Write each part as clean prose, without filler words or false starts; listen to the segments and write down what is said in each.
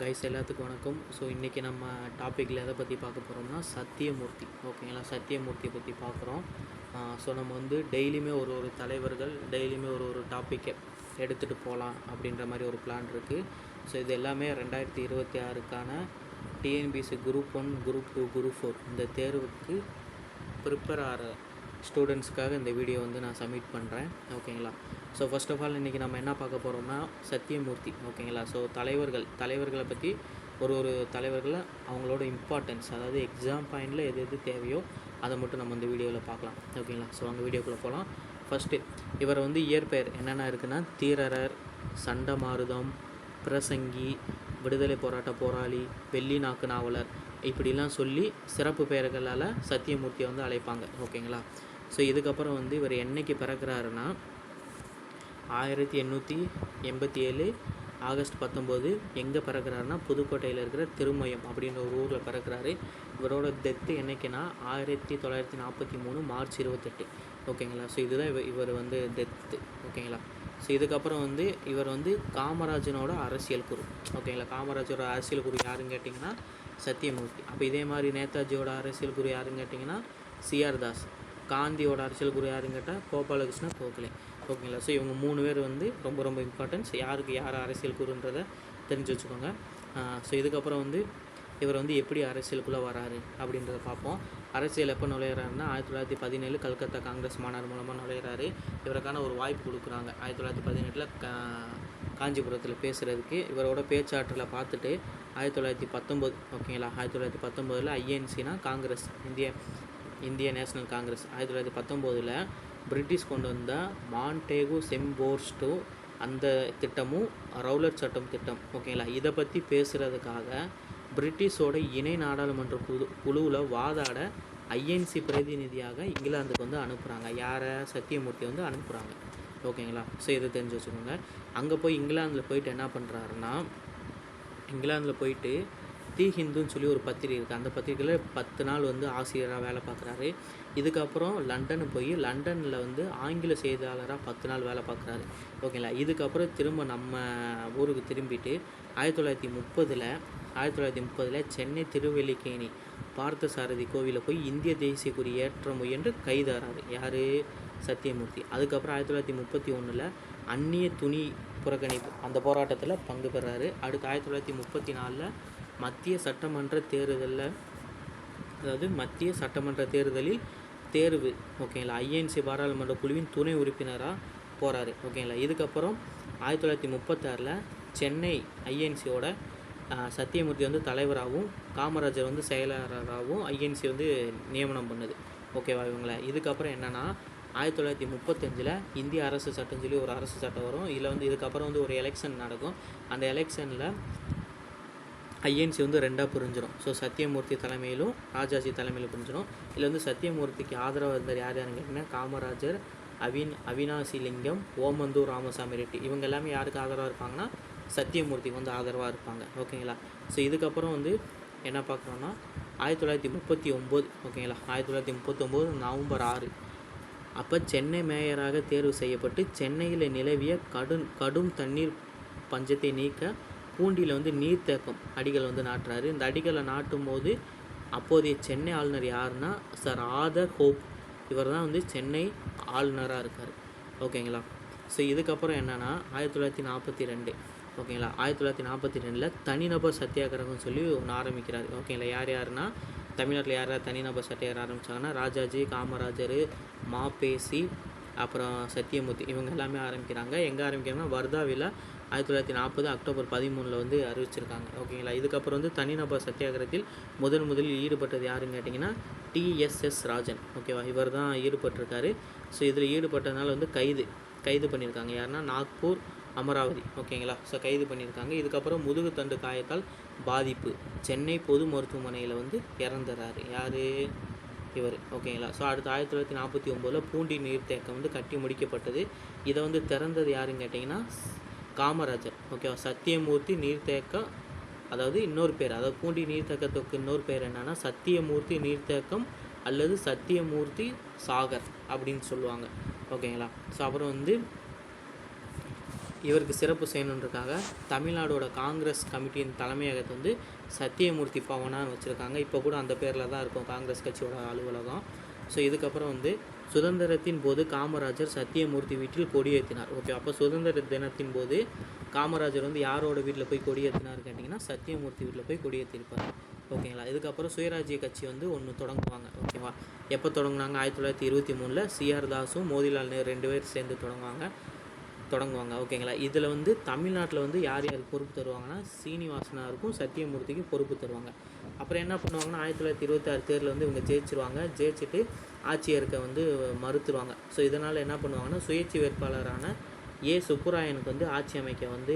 Guys எல்லாத்துக்கும் வணக்கம். So இன்றைக்கி நம்ம டாப்பிக்கில் எதை பற்றி பார்க்க போகிறோம்னா சத்தியமூர்த்தி. ஓகேங்களா, சத்தியமூர்த்தியை பற்றி பார்க்குறோம். ஸோ நம்ம வந்து டெய்லியுமே ஒரு தலைவர்கள் டெய்லியுமே ஒரு டாப்பிக்கை எடுத்துகிட்டு போகலாம் அப்படின்ற மாதிரி ஒரு பிளான் இருக்குது. ஸோ இது எல்லாமே 2026க்கான டிஎன்பிஎஸ்சி குரூப் 1, குரூப் 2, குரூப் 4 இந்த தேர்வுக்கு ப்ரிப்பேர் ஆகிற ஸ்டூடெண்ட்ஸ்க்காக இந்த வீடியோ வந்து நான் சப்மிட் பண்ணுறேன். ஓகேங்களா, ஸோ ஃபர்ஸ்ட் ஆஃப் ஆல் இன்றைக்கி நம்ம என்ன பார்க்க போகிறோம்னா சத்தியமூர்த்தி. ஓகேங்களா, ஸோ தலைவர்களை பற்றி ஒரு தலைவர்களை அவங்களோட இம்பார்ட்டன்ஸ், அதாவது எக்ஸாம் பாயிண்டில் எது எது தேவையோ அதை மட்டும் நம்ம இந்த வீடியோவில் பார்க்கலாம். ஓகேங்களா, ஸோ அங்கே வீடியோக்குள்ளே போகலாம். ஃபஸ்ட்டு இவர் வந்து இயற்பெயர் என்னென்ன இருக்குன்னா தீரரர், சண்டமாருதம், பிரசங்கி, விடுதலை போராட்ட போராளி, வெள்ளி நாக்கு நாவலர், இப்படிலாம் சொல்லி சிறப்பு பெயர்களால் சத்தியமூர்த்தியை வந்து அழைப்பாங்க. ஓகேங்களா, ஸோ இதுக்கப்புறம் வந்து இவர் என்றைக்கு பிறக்கிறாருன்னா 1887 ஆகஸ்ட் 19 எங்கே பிறக்கிறாருன்னா புதுக்கோட்டையில் இருக்கிற திருமயம் அப்படின்ற ஒரு ஊரில் பிறக்கிறாரு. இவரோட டெத்து என்றைக்குன்னா 1943 மார்ச் 28. ஓகேங்களா, ஸோ இதுதான் இவர் வந்து டெத்து. ஓகேங்களா, ஸோ இதுக்கப்புறம் வந்து இவர் வந்து காமராஜனோட அரசியல் குரு. ஓகேங்களா, காமராஜோட அரசியல் குரு யாருன்னு கேட்டிங்கன்னா சத்தியமூர்த்தி. அப்போ இதே மாதிரி நேதாஜியோட அரசியல் குரு யாருன்னு கேட்டிங்கன்னா சிஆர் தாஸ். காந்தியோட அரசியல் குரு யாருன்னு கேட்டால் கோபாலகிருஷ்ண கோகலே. ஓகேங்களா, ஸோ இவங்க 3 பேர் வந்து ரொம்ப இம்பார்ட்டன்ஸ். யாருக்கு யார் அரசியல் குருன்றதை தெரிஞ்சு வச்சுக்கோங்க. ஸோ இதுக்கப்புறம் வந்து இவர் வந்து எப்படி அரசியலுக்குள்ளே வராரு அப்படின்றத பார்ப்போம். அரசியல் எப்போ நுழையிறாருன்னா 1917 கல்கத்தா காங்கிரஸ் மாநாடு மூலமாக நுழையிறாரு. இவருக்கான ஒரு வாய்ப்பு கொடுக்குறாங்க 1918 காஞ்சிபுரத்தில் பேசுகிறதுக்கு. இவரோட பேச்சாற்றலை பார்த்துட்டு 1919 ஓகேங்களா 1919 ஐஎன்சினா காங்கிரஸ், இந்திய நேஷனல் காங்கிரஸ். 1919 பிரிட்டிஷ் கொண்டு வந்த மான்டேகு செம்போர்ஸ்டோ அந்த திட்டமும் ரவுலட் சட்டம் திட்டம். ஓகேங்களா, இதை பற்றி பேசுகிறதுக்காக பிரிட்டிஷோட இணை நாடாளுமன்ற குழுவில் வாதாட ஐஎன்சி பிரதிநிதியாக இங்கிலாந்துக்கு வந்து அனுப்புகிறாங்க. யாரை? சத்தியமூர்த்தி வந்து அனுப்புகிறாங்க. ஓகேங்களா, ஸோ இதை தெரிஞ்சு வச்சுக்கோங்க. அங்கே போய் இங்கிலாந்தில் போயிட்டு என்ன பண்ணுறாருன்னா, இங்கிலாந்தில் போயிட்டு தி ஹிந்துன்னு சொல்லி ஒரு பத்திரிகை இருக்குது. அந்த பத்திரிகையில் 10 நாள் வந்து ஆசிரியராக வேலை பார்க்குறாரு. இதுக்கப்புறம் லண்டனு போய் லண்டனில் வந்து ஆங்கில செய்தியாளராக 10 நாள் வேலை பார்க்குறாரு. ஓகேங்களா, இதுக்கப்புறம் திரும்ப நம்ம ஊருக்கு திரும்பிட்டு 1930 சென்னை திருவல்லிக்கேணி பார்த்தசாரதி கோவிலில் போய் இந்திய தேசிய கொடி ஏற்ற முயன்று கைதாகிறாரு. யார்? சத்தியமூர்த்தி. அதுக்கப்புறம் 1931 அந்நிய துணி புறக்கணிப்பு அந்த போராட்டத்தில் பங்கு பெறாரு. அடுத்து 1934 மத்திய சட்டமன்ற தேர்தலில் தேர்வு. ஓகேங்களா, ஐஎன்சி பாராளுமன்ற குழுவின் துணை உறுப்பினராக போகிறாரு. ஓகேங்களா, இதுக்கப்புறம் 1936 சென்னை ஐஎன்சியோட சத்தியமூர்த்தி வந்து தலைவராகவும் காமராஜர் வந்து செயலாளராகவும் ஐஎன்சி வந்து நியமனம் பண்ணுது. ஓகேவா இவங்களை. இதுக்கப்புறம் என்னென்னா 1935 இந்திய அரசு சட்டம் சொல்லி ஒரு அரசு சட்டம் வரும். இதில் வந்து இதுக்கப்புறம் வந்து ஒரு எலெக்ஷன் நடக்கும். அந்த எலெக்ஷனில் ஐஎன்சி வந்து 2ஆக பிரிஞ்சிடும். ஸோ சத்தியமூர்த்தி தலைமையிலும் ராஜாஜி தலைமையிலும் பிரிஞ்சிடும். இதில் வந்து சத்தியமூர்த்திக்கு ஆதரவாக இருந்தார் யாருன்னு கேட்டிங்கன்னா காமராஜர், அவினாசி லிங்கம், ஓமந்தூர் ராமசாமி ரெட்டி. இவங்க எல்லாமே யாருக்கு ஆதரவாக இருப்பாங்கன்னா சத்தியமூர்த்திக்கு வந்து ஆதரவாக இருப்பாங்க. ஓகேங்களா, ஸோ இதுக்கப்புறம் வந்து என்ன பார்க்குறோன்னா 1939 ஓகேங்களா 1939 நவம்பர் 6 அப்போ சென்னை மேயராக தேர்வு செய்யப்பட்டு சென்னையில் நிலவிய கடும் தண்ணீர் பஞ்சத்தை நீக்க பூண்டியில் வந்து நீர்த்தேக்கம் அடிகள் வந்து நாட்டுறாரு. இந்த அடிகளை நாட்டும் போது அப்போதைய சென்னை ஆளுநர் யாருன்னா சர் ஆதர் ஹோப். இவர் தான் வந்து சென்னை ஆளுநராக இருக்கார். ஓகேங்களா, ஸோ இதுக்கப்புறம் என்னென்னா 1942 ஓகேங்களா 1942 தனிநபர் சத்தியாகிரகம்னு சொல்லி ஒன்று ஆரம்பிக்கிறார். ஓகேங்களா, யாருன்னா தமிழ்நாட்டில் யார் தனிநபர் சத்தியாகிரகம் ஆரம்பித்தாங்கன்னா ராஜாஜி, காமராஜர், மாப்பேசி, அப்புறம் சத்தியமூர்த்தி இவங்க எல்லாமே ஆரம்பிக்கிறாங்க. எங்கே ஆரம்பிக்கிறாங்கன்னா வர்தாவில் 1940 அக்டோபர் 13 வந்து அறிவிச்சிருக்காங்க. ஓகேங்களா, இதுக்கப்புறம் வந்து தனிநபர் சத்தியாகிரகத்தில் முதலில் ஈடுபட்டது யாருன்னு கேட்டிங்கன்னா டிஎஸ்எஸ் ராஜன். ஓகேவா, இவர் தான் ஈடுபட்டிருக்காரு. ஸோ இதில் ஈடுபட்டதுனால வந்து கைது பண்ணியிருக்காங்க. யாருன்னா நாக்பூர், அமராவதி. ஓகேங்களா, ஸோ கைது பண்ணியிருக்காங்க. இதுக்கப்புறம் முதுகுத்தண்டு காயத்தால் பாதிப்பு சென்னை பொது மருத்துவமனையில் வந்து இறந்துறாரு. யார்? இவர். ஓகேங்களா, ஸோ அடுத்து 1949 பூண்டி நீர்த்தேக்கம் வந்து கட்டி முடிக்கப்பட்டது. இதை வந்து திறந்தது யாருன்னு கேட்டிங்கன்னா காமராஜர். ஓகேவா, சத்தியமூர்த்தி நீர்த்தேக்கம், அதாவது இன்னொரு பேர், அதாவது பூண்டி நீர்த்தேக்கத்துக்கு இன்னொரு பேர் என்னென்னா சத்தியமூர்த்தி நீர்த்தேக்கம் அல்லது சத்தியமூர்த்தி சாகர் அப்படின்னு சொல்லுவாங்க. ஓகேங்களா, ஸோ அப்புறம் வந்து இவருக்கு சிறப்பு செய்யணுன்றக்காக தமிழ்நாடோட காங்கிரஸ் கமிட்டியின் தலைமையகத்தை வந்து சத்தியமூர்த்தி பவனான்னு வச்சுருக்காங்க. இப்போ கூட அந்த பேரில் தான் இருக்கும் காங்கிரஸ் கட்சியோட அலுவலகம். ஸோ இதுக்கப்புறம் வந்து சுதந்திரத்தின் போது காமராஜர் சத்தியமூர்த்தி வீட்டில் கொடியேற்றினார். ஓகே, அப்போ சுதந்திர தினத்தின் போது காமராஜர் வந்து யாரோட வீட்டில் போய் கொடியேற்றினார் கேட்டிங்கன்னா சத்தியமூர்த்தி வீட்டில் போய் கொடியேற்றிருப்பார். ஓகேங்களா. இதுக்கப்புறம் சுயராஜ்ய கட்சி வந்து ஒன்று தொடங்குவாங்க. ஓகேவா. எப்போ தொடங்குனாங்க? 1923 சிஆர் தாஸும் மோதிலால் நேரு 2 பேர் சேர்ந்து தொடங்குவாங்க. ஓகேங்களா. இதில் வந்து தமிழ்நாட்டில் வந்து யார் யாருக்கு பொறுப்பு தருவாங்கன்னா சீனிவாசனாருக்கும் சத்தியமூர்த்திக்கும் பொறுப்பு தருவாங்க. அப்புறம் என்ன பண்ணுவாங்கன்னா 1926 தேர்தலில் வந்து இவங்க ஜெயிச்சுட்டு ஆட்சி ஏற்க வந்து மறுத்துருவாங்க. ஸோ இதனால் என்ன பண்ணுவாங்கன்னா சுயேட்சை வேட்பாளரான சுப்புராயனுக்கு வந்து ஆட்சி அமைக்க வந்து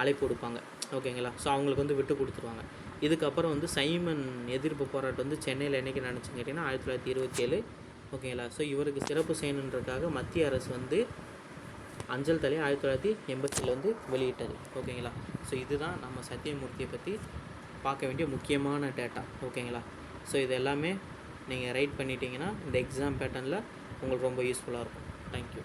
அழைப்பு கொடுப்பாங்க. ஓகேங்களா. ஸோ அவங்களுக்கு வந்து விட்டு கொடுத்துருவாங்க. இதுக்கப்புறம் வந்து சைமன் எதிர்ப்பு போராட்டம் வந்து சென்னையில் என்றைக்கு நடந்துச்சுன்னு கேட்டிங்கன்னா 1927. ஓகேங்களா. ஸோ இவருக்கு சிறப்பு செய்யணுன்றதுக்காக மத்திய அரசு வந்து அஞ்சல் தலை 1987 வந்து வெளியிட்டது. ஓகேங்களா. ஸோ இதுதான் நம்ம சத்தியமூர்த்தியை பற்றி பார்க்க வேண்டிய முக்கியமான டேட்டா. ஓகேங்களா. ஸோ இது எல்லாமே நீங்கள் ரைட் பண்ணிட்டீங்கன்னா இந்த எக்ஸாம் பேட்டர்னில் உங்களுக்கு ரொம்ப யூஸ்ஃபுல்லாக இருக்கும். தேங்க்யூ.